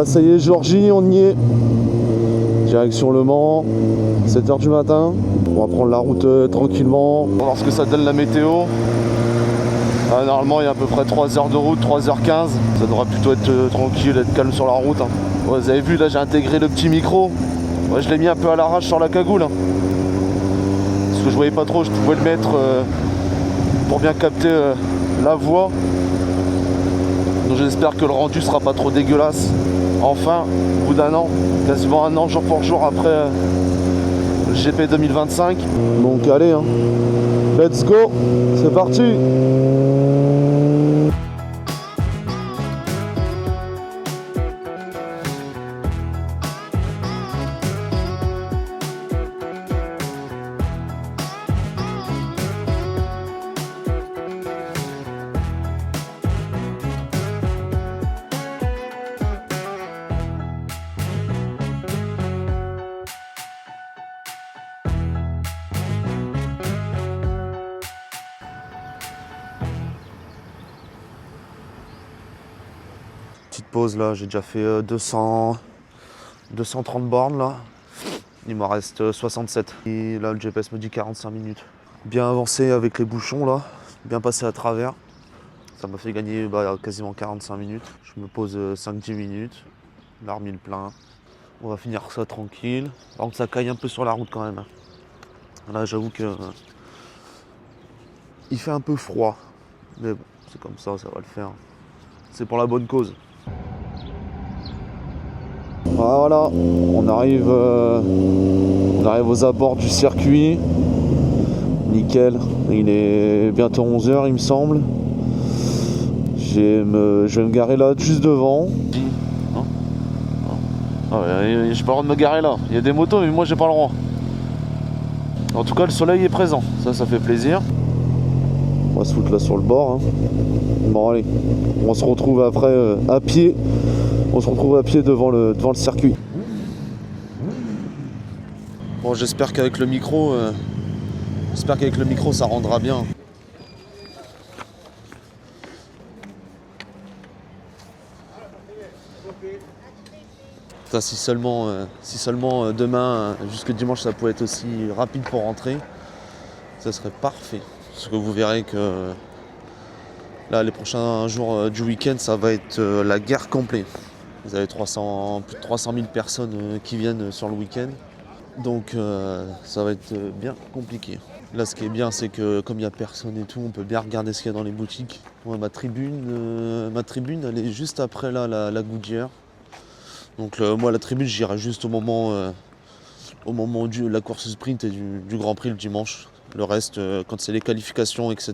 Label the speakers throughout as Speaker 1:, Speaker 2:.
Speaker 1: Ah, ça y est, Georgie, on y est. Direction Le Mans, 7h du matin. On va prendre la route tranquillement. On va voir ce que ça donne la météo. Ah, normalement, il y a à peu près 3 heures de route, 3h15. Ça devrait plutôt être tranquille, être calme sur la route. Hein. Ouais, vous avez vu, là, j'ai intégré le petit micro. Ouais, je l'ai mis un peu à l'arrache sur la cagoule. Hein. Parce que je voyais pas trop, je pouvais le mettre pour bien capter la voix. Donc j'espère que le rendu sera pas trop dégueulasse. Enfin, au bout d'un an, quasiment un an jour pour jour après le GP 2025. Donc allez, hein. Let's go, c'est parti. Petite pause là, j'ai déjà fait 230 bornes là. Il m'en reste 67. Et là le GPS me dit 45 minutes. Bien avancé avec les bouchons là, bien passé à travers. Ça m'a fait gagner quasiment 45 minutes. Je me pose 5-10 minutes. Là remis le plein. On va finir ça tranquille. Par contre ça caille un peu sur la route quand même. Là j'avoue que il fait un peu froid. Mais bon, c'est comme ça va le faire. C'est pour la bonne cause. Voilà, on arrive aux abords du circuit. Nickel, il est bientôt 11h il me semble. Je vais me garer là juste devant. Non. Ah ouais, j'ai pas le droit de me garer là. Il y a des motos mais moi j'ai pas le droit. En tout cas le soleil est présent, ça fait plaisir. On va se foutre là sur le bord. Hein. Bon allez, on se retrouve après à pied. On se retrouve à pied devant le circuit. Bon, j'espère qu'avec le micro, ça rendra bien. Ça, si seulement demain, jusque dimanche, ça pouvait être aussi rapide pour rentrer, ça serait parfait. Parce que vous verrez que là, les prochains jours du week-end, ça va être la guerre complète. Vous avez plus de 300 000 personnes qui viennent sur le week-end. Donc ça va être bien compliqué. Là ce qui est bien c'est que comme il n'y a personne et tout, on peut bien regarder ce qu'il y a dans les boutiques. Ouais, ma tribune elle est juste après là, la Goodyear. Donc moi la tribune j'irai juste au moment de la course sprint et du Grand Prix le dimanche. Le reste, quand c'est les qualifications, etc.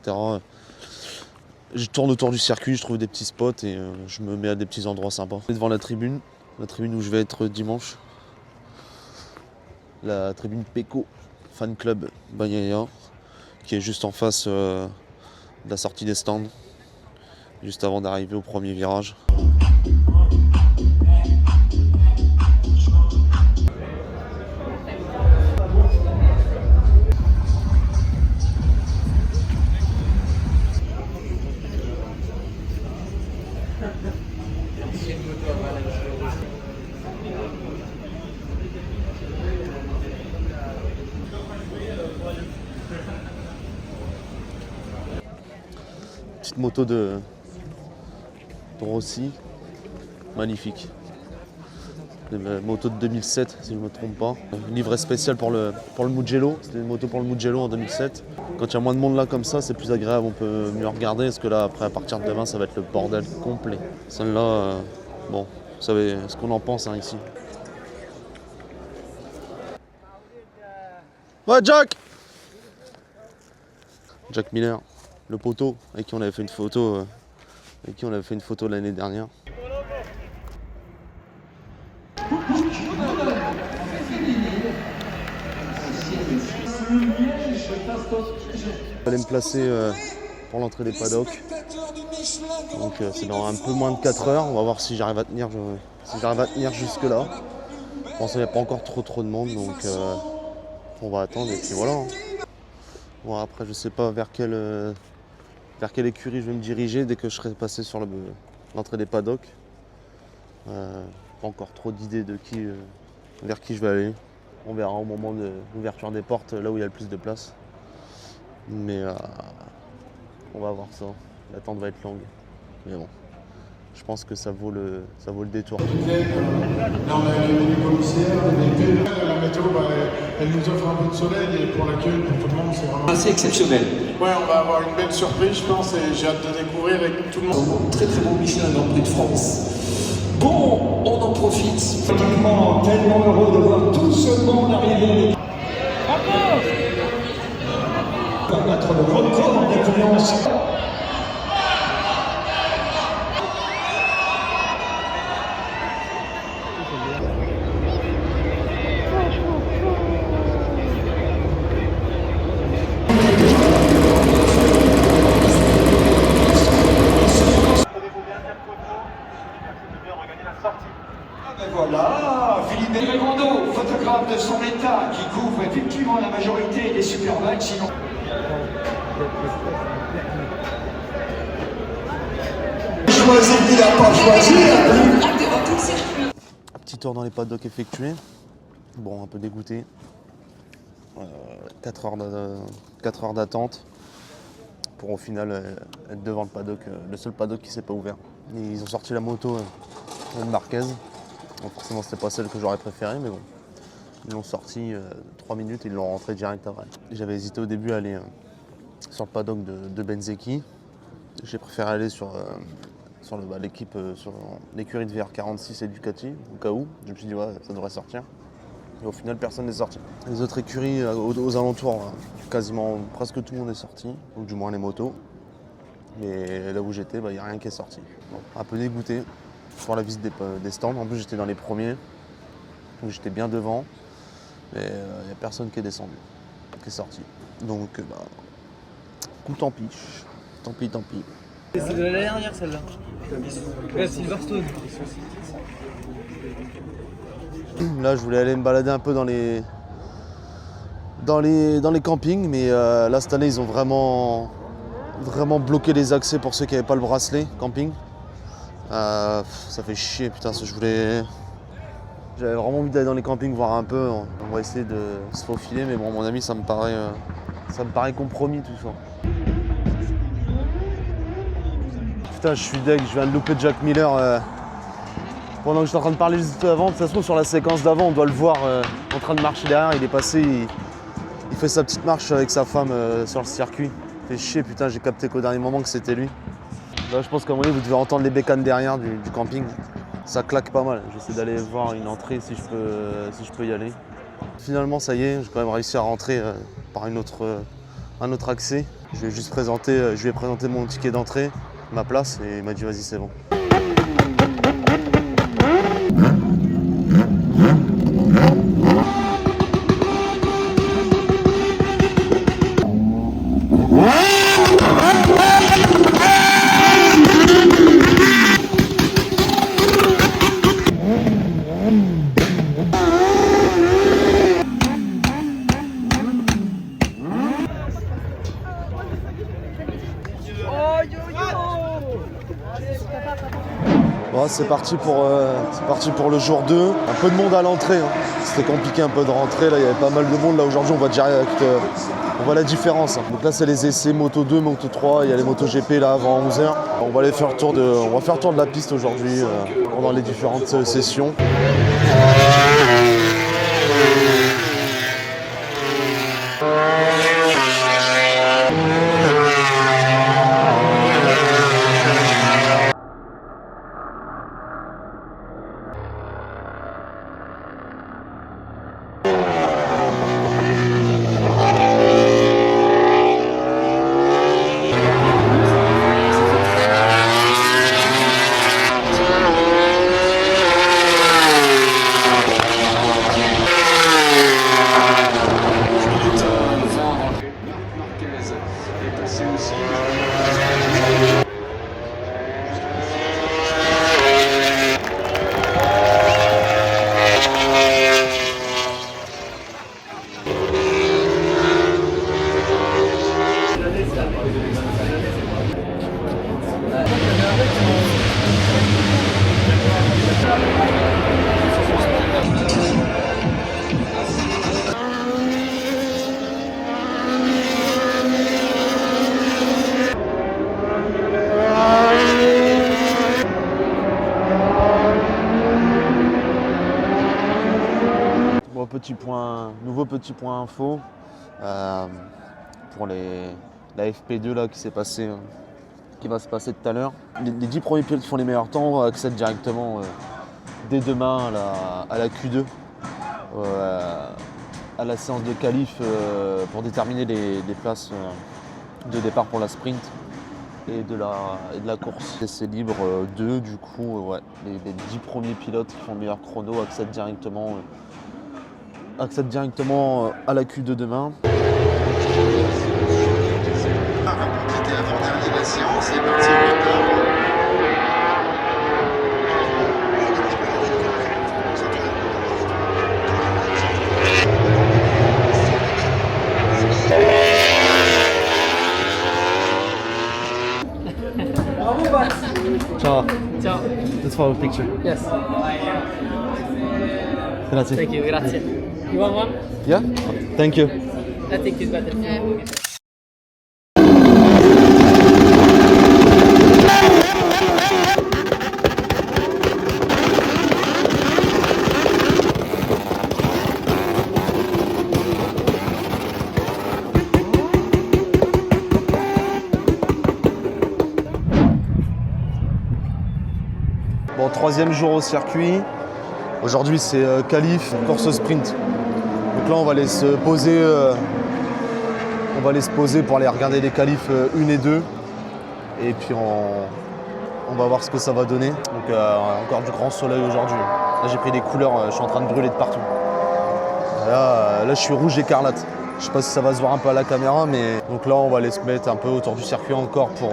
Speaker 1: Je tourne autour du circuit, je trouve des petits spots et je me mets à des petits endroits sympas. Devant la tribune où je vais être dimanche. La tribune Pecco Fan Club Bagnaia qui est juste en face de la sortie des stands, juste avant d'arriver au premier virage. Petite moto de Rossi, magnifique. Une moto de 2007 si je ne me trompe pas. Une livret spécial pour le Mugello, c'était une moto pour le Mugello en 2007. Quand il y a moins de monde là comme ça, c'est plus agréable, on peut mieux regarder, parce que là après à partir de demain ça va être le bordel complet. Celle-là, bon, vous savez ce qu'on en pense hein, ici. Ouais Jack Miller, le poteau avec qui on avait fait une photo l'année dernière. Je vais aller me placer pour l'entrée des paddocks. Donc c'est dans un peu moins de 4 heures. On va voir si j'arrive à tenir, jusque là. Je pense qu'il n'y a pas encore trop de monde, donc on va attendre et puis voilà. Hein. Bon après je sais pas vers quelle écurie je vais me diriger dès que je serai passé sur l'entrée des paddocks. pas encore trop d'idées de vers qui je vais aller. On verra au moment de l'ouverture des portes, là où il y a le plus de place. Mais on va voir ça. L'attente va être longue. Mais bon, je pense que ça vaut le détour.
Speaker 2: Dans les commissaires, la météo, elle nous offre un peu de soleil et pour l'accueil, pour tout le monde, c'est vraiment
Speaker 3: assez exceptionnel.
Speaker 2: Ouais, on va avoir une belle surprise, je pense, et j'ai hâte de découvrir avec tout le monde.
Speaker 3: Très très bon Michelin Grand Prix de France. Bon, on en profite. Pratiquement tellement heureux de voir tout ce monde arriver. Pour battre le record d'affluence. Voilà, Philippe Regondo, photographe de son état, qui couvre effectivement la majorité des superbikes, sinon... Choisi qu'il n'a pas choisi,
Speaker 1: Un petit tour dans les paddocks effectué. Bon, un peu dégoûté. 4 heures d'attente pour au final être devant le paddock, le seul paddock qui s'est pas ouvert. Et ils ont sorti la moto de Marquez. Bon, forcément c'était pas celle que j'aurais préférée, mais bon. Ils l'ont sorti 3 minutes et ils l'ont rentré direct après. J'avais hésité au début à aller sur le paddock de Benzeki. J'ai préféré aller sur l'écurie de VR46 et Ducati, au cas où. Je me suis dit ouais, ça devrait sortir. Et au final, personne n'est sorti. Les autres écuries aux alentours, quasiment presque tout le monde est sorti, ou du moins les motos. Mais là où j'étais, il n'y a rien qui est sorti. Bon, un peu dégoûté pour la visite des stands. En plus, j'étais dans les premiers, donc j'étais bien devant. Mais il n'y a personne qui est descendu, qui est sorti. Donc, coup tant pis. Tant pis, tant pis.
Speaker 4: C'est de l'année dernière celle-là. Ouais, Silverstone.
Speaker 1: Là, je voulais aller me balader un peu dans les campings, mais là, cette année, ils ont vraiment bloqué les accès pour ceux qui n'avaient pas le bracelet camping. Ça fait chier, putain, j'avais vraiment envie d'aller dans les campings, voir un peu. On va essayer de se faufiler, mais bon, à mon avis, ça me paraît compromis tout ça. Putain, je suis deg, je viens de louper Jack Miller. Pendant que j'étais en train de parler juste avant, de toute façon sur la séquence d'avant, on doit le voir en train de marcher derrière. Il est passé, il fait sa petite marche avec sa femme sur le circuit. Fait chier, putain, j'ai capté qu'au dernier moment que c'était lui. Là, je pense qu'à un moment donné, vous devez entendre les bécanes derrière du camping. Ça claque pas mal. J'essaie d'aller voir une entrée si je peux y aller. Finalement, ça y est, j'ai quand même réussi à rentrer par un autre accès. Je lui ai présenté mon ticket d'entrée, ma place, et il m'a dit vas-y, c'est bon. Bon, c'est parti pour le jour 2. Un peu de monde à l'entrée. Hein. C'était compliqué un peu de rentrer. Là, il y avait pas mal de monde. Là, aujourd'hui, on voit direct on voit la différence. Hein. Donc là, c'est les essais Moto 2, Moto 3. Il y a les Moto GP là avant 11h. On va faire le tour de la piste aujourd'hui pendant les différentes sessions. petit point info pour la FP2 là, qui va se passer tout à l'heure. Les 10 premiers pilotes qui font les meilleurs temps accèdent directement dès demain à la Q2, à la séance de qualif pour déterminer les places de départ pour la sprint et de la course. C'est libre 2 du coup, ouais, les 10 premiers pilotes qui font le meilleur chrono accèdent directement à la Q2 demain.
Speaker 5: C'était avant-dernier de la séance, c'est parti au départ.
Speaker 4: Bravo, Bats.
Speaker 1: Ciao.
Speaker 4: Ciao.
Speaker 1: Let's follow a picture.
Speaker 4: Yes.
Speaker 1: Grazie.
Speaker 4: Thank you, grazie. You want one?
Speaker 1: Yeah? Thank you.
Speaker 4: I think it's better.
Speaker 1: Bon, 3e jour au circuit. Aujourd'hui c'est qualif, course sprint. Donc là on va aller se poser, pour aller regarder les qualifs 1 et 2. Et puis on va voir ce que ça va donner. Donc encore du grand soleil aujourd'hui. Là j'ai pris des couleurs, je suis en train de brûler de partout. Là je suis rouge écarlate. Je sais pas si ça va se voir un peu à la caméra, mais donc là on va aller se mettre un peu autour du circuit encore pour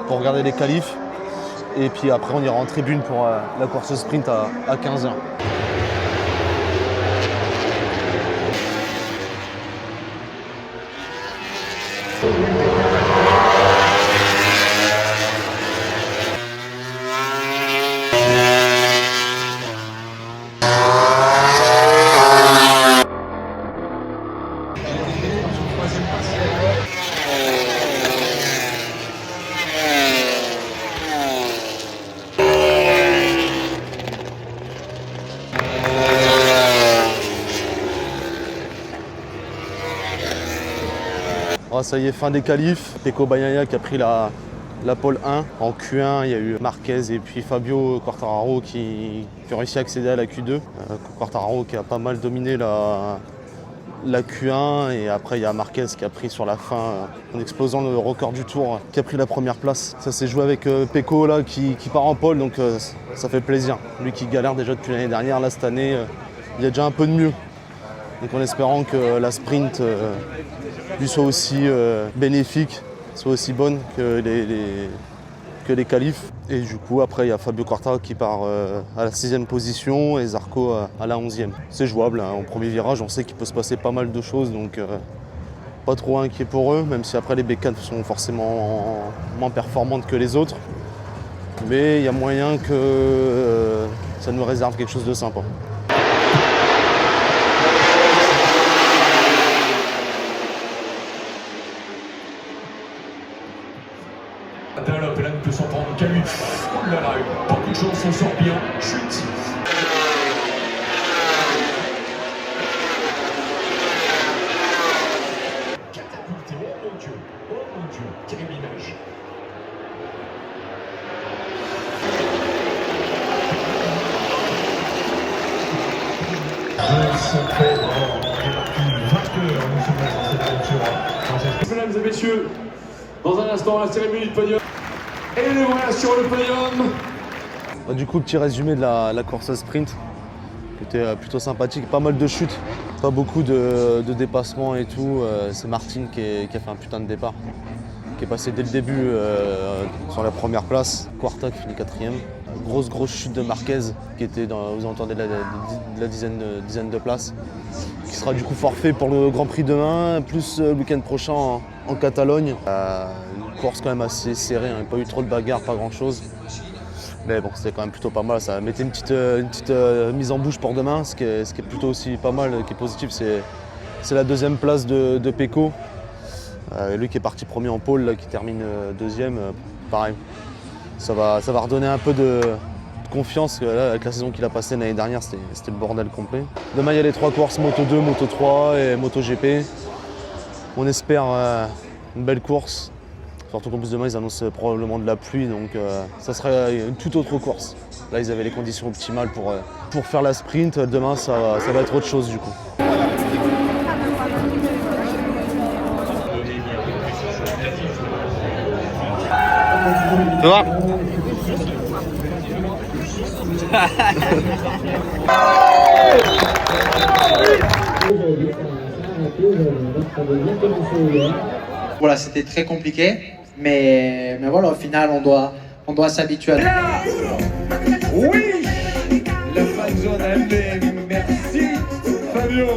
Speaker 1: regarder les qualifs. Et puis après on ira en tribune pour la course sprint à 15h. Oh, ça y est, fin des qualifs. Pecco Bagnaia qui a pris la pole 1. En Q1, il y a eu Marquez et puis Fabio Quartararo qui ont réussi à accéder à la Q2. Quartararo qui a pas mal dominé la Q1 et après il y a Marquez qui a pris sur la fin, en explosant le record du tour, qui a pris la première place. Ça s'est joué avec Pecco là, qui part en pole, donc ça fait plaisir. Lui qui galère déjà depuis l'année dernière, là cette année, il y a déjà un peu de mieux. Donc en espérant que la sprint lui soit aussi bénéfique, soit aussi bonne que les qualifs. Et du coup après il y a Fabio Quartararo qui part à la 6e position et Zarco à la 11e. C'est jouable, hein. En premier virage on sait qu'il peut se passer pas mal de choses, donc pas trop inquiet pour eux, même si après les bécanes sont forcément moins performantes que les autres. Mais il y a moyen que ça nous réserve quelque chose de sympa.
Speaker 3: Dunlop, là ne peut s'en prendre qu'à lui. Oh là là, beaucoup de chance, on sort bien. Chute. Catapulté, oh mon Dieu, quelle image. Mesdames et messieurs, dans un instant, la cérémonie de podium. Et les voilà sur le podium.
Speaker 1: Du coup, petit résumé de la course sprint, qui était plutôt sympathique, pas mal de chutes, pas beaucoup de dépassements et tout. C'est Martin qui a fait un putain de départ, qui est passé dès le début sur la première place. Quarta qui finit 4e. Grosse chute de Marquez qui était aux alentours de la dizaine de places, qui sera du coup forfait pour le Grand Prix demain, plus le week-end prochain en Catalogne. Une course quand même assez serrée, hein, pas eu trop de bagarres, pas grand chose. Mais bon, c'était quand même plutôt pas mal. Ça mettait une petite mise en bouche pour demain. Ce qui est plutôt aussi pas mal, qui est positif, c'est la 2e place de Pecco. Lui qui est parti premier en pole, là, qui termine 2e, pareil. Ça va redonner un peu de de confiance. Là, avec la saison qu'il a passée l'année dernière, c'était le bordel complet. Demain, il y a les 3 courses, Moto 2, Moto 3 et Moto GP. On espère une belle course. Surtout qu'en plus demain, ils annoncent probablement de la pluie, donc ça sera une toute autre course. Là, ils avaient les conditions optimales pour faire la sprint. Demain, ça va être autre chose du coup.
Speaker 4: Tu vois?
Speaker 6: Voilà, c'était très compliqué, mais voilà, au final, on doit s'habituer à ça.
Speaker 3: Oui, la fan zone LB, merci Fabio.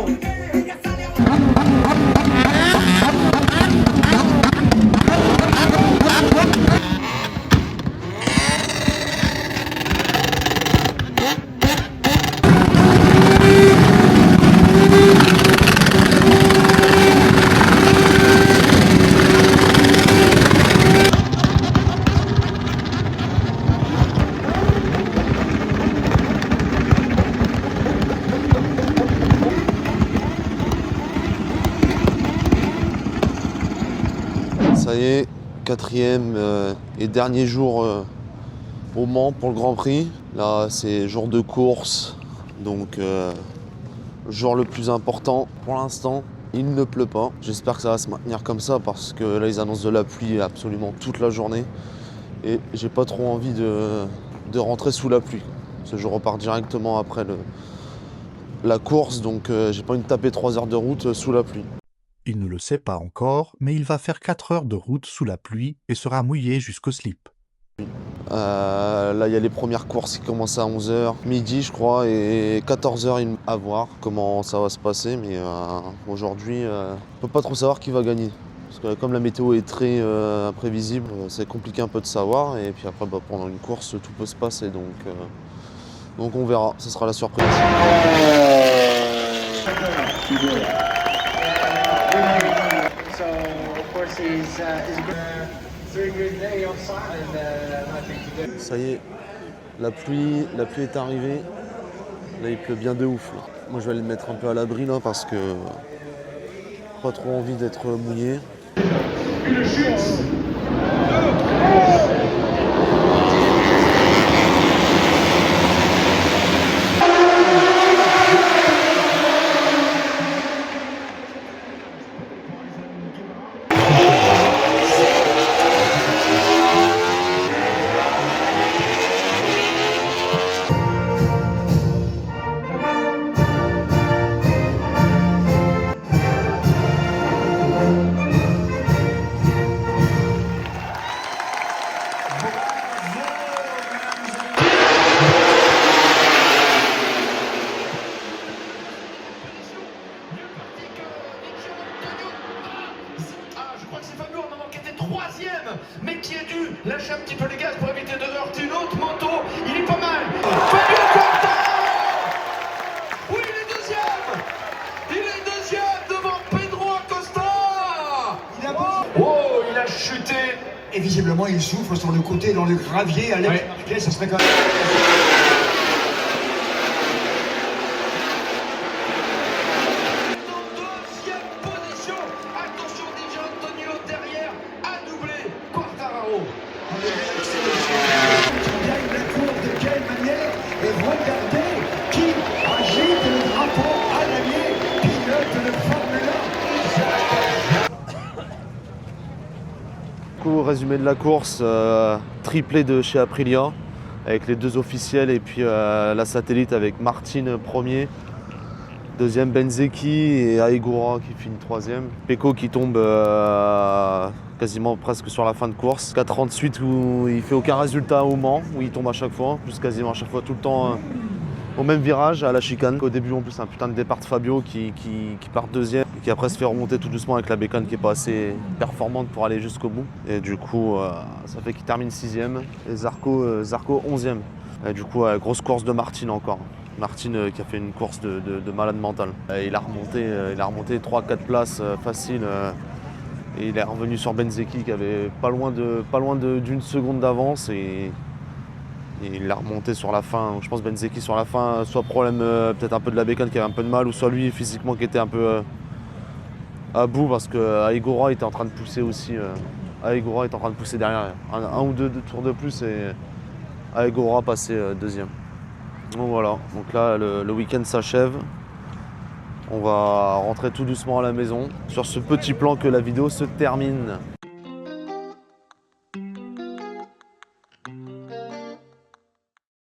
Speaker 1: Ça y est, 4e et dernier jour au Mans pour le Grand Prix. Là, c'est jour de course, donc jour le plus important pour l'instant. Il ne pleut pas. J'espère que ça va se maintenir comme ça parce que là, ils annoncent de la pluie absolument toute la journée. Et j'ai pas trop envie de rentrer sous la pluie. Parce que je repars directement après la course, donc j'ai pas envie de taper 3 heures de route sous la pluie.
Speaker 7: Il ne le sait pas encore, mais il va faire 4 heures de route sous la pluie et sera mouillé jusqu'au slip.
Speaker 1: Là, il y a les premières courses qui commencent à 11h, midi je crois, et 14h à voir comment ça va se passer. Mais aujourd'hui, on peut pas trop savoir qui va gagner. Parce que comme la météo est très imprévisible, c'est compliqué un peu de savoir. Et puis après, pendant une course, tout peut se passer. Donc on verra, ce sera la surprise. Ça y est, la pluie est arrivée. Là, il pleut bien de ouf. Là. Moi, je vais aller me mettre un peu à l'abri là parce que pas trop envie d'être mouillé.
Speaker 3: Mais qui a dû lâcher un petit peu les gaz pour éviter de heurter une autre moto. Il est pas mal. Fabio Quartararo. Oui, il est deuxième. Il est deuxième devant Pedro Acosta. Oh, il a chuté.
Speaker 8: Et visiblement, il souffre sur le côté dans le gravier. Alex Marquez, ça serait quand même...
Speaker 1: Résumé de la course, triplé de chez Aprilia avec les 2 officiels et puis la satellite avec Martin premier, deuxième Benzeki et Aegura qui finit 3e. Pecco qui tombe quasiment presque sur la fin de course. 4,38 où il fait aucun résultat au Mans, où il tombe à chaque fois, juste quasiment à chaque fois tout le temps au même virage à la chicane. Au début en plus un putain de départ de Fabio qui part 2e et qui après se fait remonter tout doucement avec la bécane qui est pas assez performante pour aller jusqu'au bout. Et du coup ça fait qu'il termine 6e et Zarco 11e. Et du coup grosse course de Martin encore. Martin qui a fait une course de malade mental. Il a remonté 3-4 places faciles. Et il est revenu sur Benzeki qui avait pas loin d'une seconde d'avance et il l'a remonté sur la fin. Donc, je pense Benzeki sur la fin, soit problème peut-être un peu de la bécane qui avait un peu de mal, ou soit lui physiquement qui était un peu à bout parce que Aigora était en train de pousser aussi. Aigora est en train de pousser derrière. Un ou deux tours de plus et Aigora passait deuxième. Donc voilà, donc là le week-end s'achève. On va rentrer tout doucement à la maison. Sur ce petit plan que la vidéo se termine.